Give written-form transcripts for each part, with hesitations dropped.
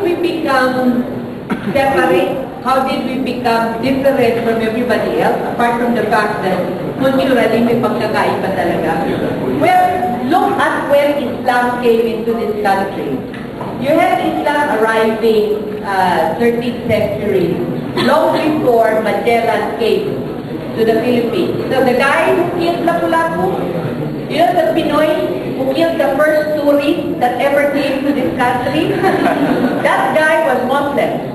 did we become separate? How did we become different from everybody else, apart from the fact that culturally may pagkakaiba talaga? Well, look at when Islam came into this country. You had Islam arriving 13th century, long before Magellan came to the Philippines. So the guy who killed Lapu-Lapu, you know the Pinoy who killed the first tourist that ever came to this country? That guy was Muslim.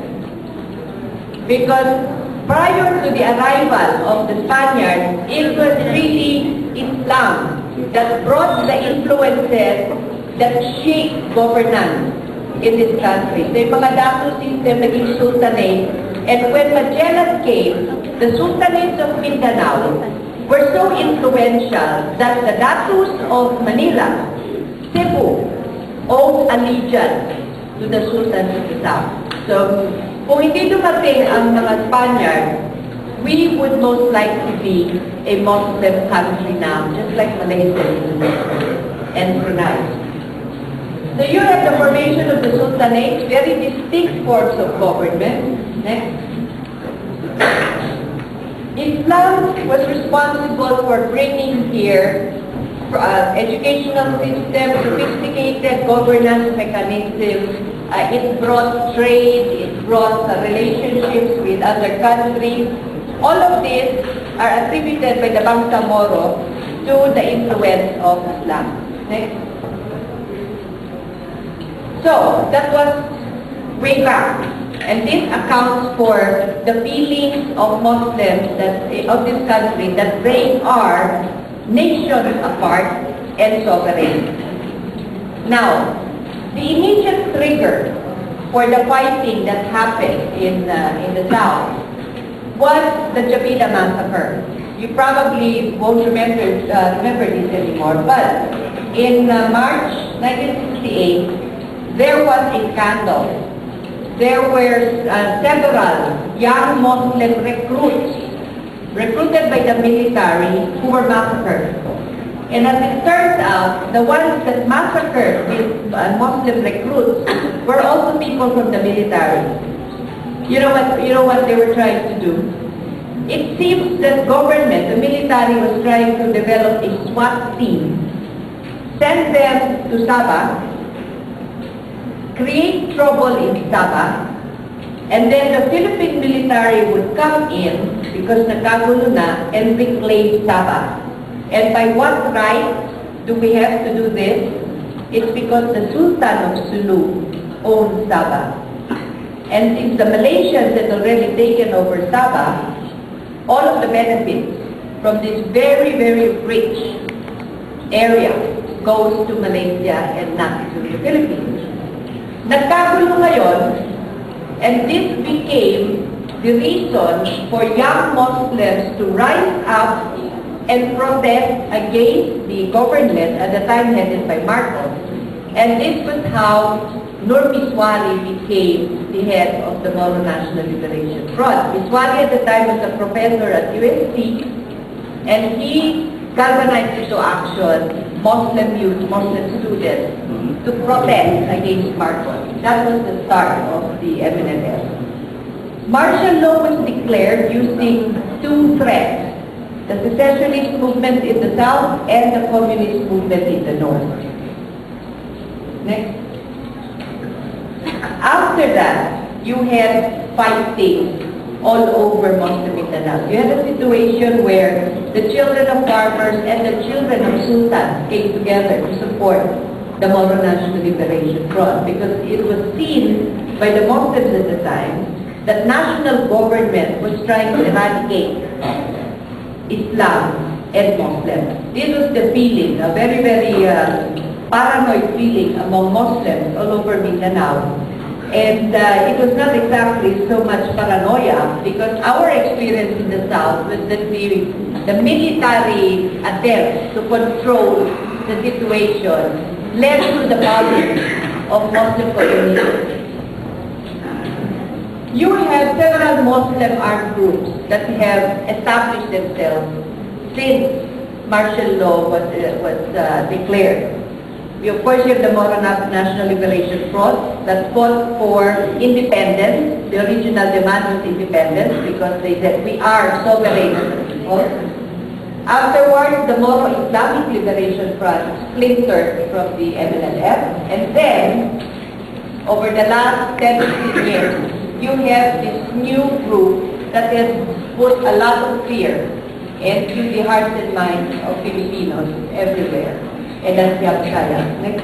Because prior to the arrival of the Spaniards, it was really Islam that brought the influences that shaped governance in this country. So yung mga dato system naging sultanate, and when Magellan came, the sultanates of Mindanao were so influential that the datos of Manila, Cebu, owed allegiance to the sultans of the south. So, kung hindi dumating ang mga Spaniard, we would most likely be a Muslim country now, just like Malaysia and Brunei. So you have the formation of the sultanate, very distinct forms of government. Next. Islam was responsible for bringing here educational system, sophisticated governance mechanisms. It brought trade, it brought relationships with other countries. All of these are attributed by the Bangsamoro to the influence of Islam. Next. So, that was way back. And this accounts for the feelings of Muslims of this country that they are nations apart and sovereign. Now, the immediate trigger for the fighting that happened in the South was the Jabila massacre. You probably won't remember this anymore, but in March 1968, there was a scandal. There were several young Muslim recruits recruited by the military who were massacred. And as it turns out, the ones that massacred these Muslim recruits were also people from the military. You know what they were trying to do? It seems that government, the military, was trying to develop a SWAT team, send them to Sabah, create trouble in Sabah, and then the Philippine military would come in because nagkagulo na and reclaim Sabah. And by what right do we have to do this? It's because the Sultan of Sulu owns Sabah. And since the Malaysians had already taken over Sabah, all of the benefits from this very, very rich area goes to Malaysia and not to the Philippines. Nagkagulo ngayon, and this became the reason for young Muslims to rise up and protest against the government at the time headed by Marcos. And this was how Nur Miswali became the head of the Moro National Liberation Front. Miswali at the time was a professor at USC, and he galvanized into action Muslim youth, Muslim students to protest against Marcos. That was the start of the MNFS. Martial law was declared using two threats: the secessionist movement in the south and the communist movement in the north. Next. After that, you had fighting all over Muslim Mindanao. You had a situation where the children of farmers and the children of sultans came together to support the Moro National Liberation Front because it was seen by the Muslims at the time that national government was trying to eradicate Islam and Muslims. This was the feeling, a very, very paranoid feeling among Muslims all over Mindanao. And it was not exactly so much paranoia because our experience in the South was that the military attempt to control the situation led to the violence of Muslim communities. You have several Muslim armed groups that have established themselves since martial law was declared. We of course have the Moro National Liberation Front that fought for independence. The original demand was independence because they said we are sovereign as a people. Afterwards, the Moro Islamic Liberation Front splintered from the MNLF, and then over the last 10 to 15 years, you have this new group that has put a lot of fear into the hearts and minds of Filipinos everywhere. And that's the Absaya. Next.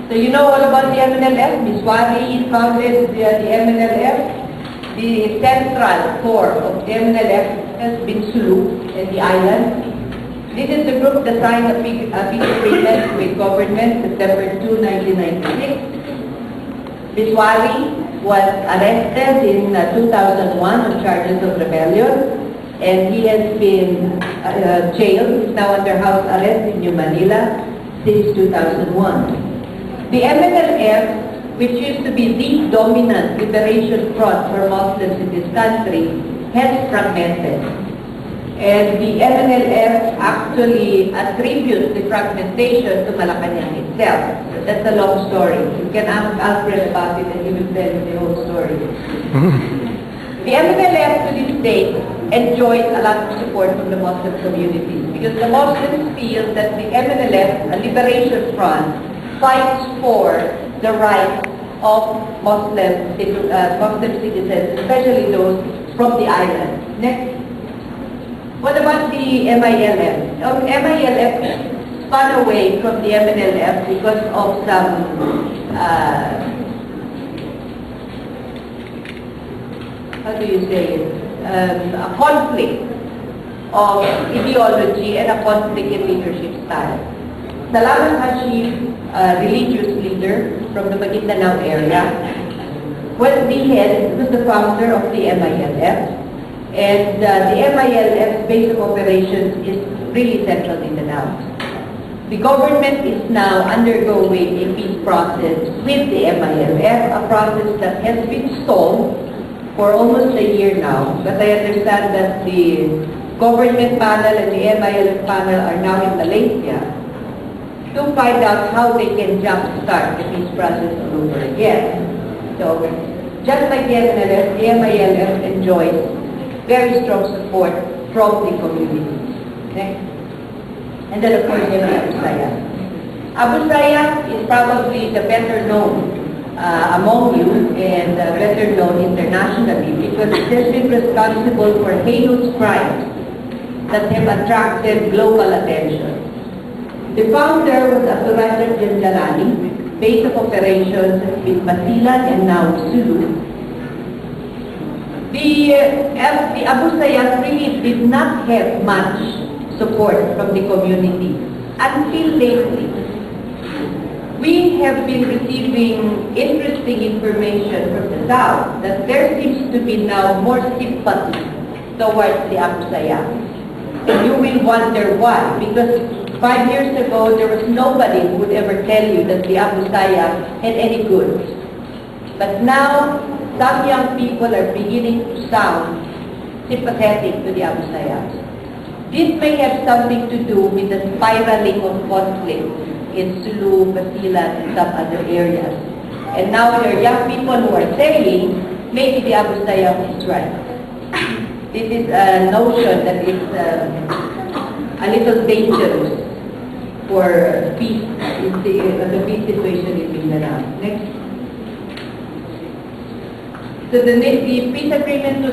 So you know all about the MNLF. Ms. Wari founded the MNLF. The central core of the MNLF has been Sulu and the island. This is the group that signed a peace agreement with government September 2, 1996. Ms. Wari was arrested in 2001 on charges of rebellion. And he has been jailed. He's now under house arrest in New Manila since 2001. The MNLF, which used to be the dominant liberation front for Muslims in this country, has fragmented. And the MNLF actually attributes the fragmentation to Malacanang itself. So that's a long story. You can ask Alfred about it and he will tell you the whole story. The MNLF to this day enjoys a lot of support from the Muslim community because the Muslims feel that the MNLF, a liberation front, fights for the rights of Muslim citizens, especially those from the island. Next. What about the MILF? MILF spun away from the MNLF because of some how do you say it? A conflict of ideology and a conflict in leadership style. Salamat Hashim, a religious leader from the Mindanao area, was the founder of the MILF, and the MILF's base of operations is really central in Mindanao. The government is now undergoing a peace process with the MILF, a process that has been stalled for almost a year now, but I understand that the government panel and the MILF panel are now in Malaysia to find out how they can jumpstart the peace process all over again. So, just like the MILF enjoys very strong support from the community. Okay? And then of course, you have Abu Sayyaf. Abu Sayyaf is probably the better known among you and better known internationally because it has been responsible for heinous crimes that have attracted global attention. The founder was Abdurrahman Janjalani, base of operations with Basilan and now Sulu. The Abu Sayyaf really did not have much support from the community until lately. We have been receiving interesting information from the South that there seems to be now more sympathy towards the Abu Sayyaf. And you will wonder why, because 5 years ago there was nobody who would ever tell you that the Abu Sayyaf had any goods. But now, some young people are beginning to sound sympathetic to the Abu Sayyaf. This may have something to do with the spiraling of conflict in Sulu, Basilan, and some other areas. And now there are young people who are saying, maybe the Abu Sayyaf is right. This is a notion that is a little dangerous for peace, the peace situation in Mindanao. Next. So the peace agreement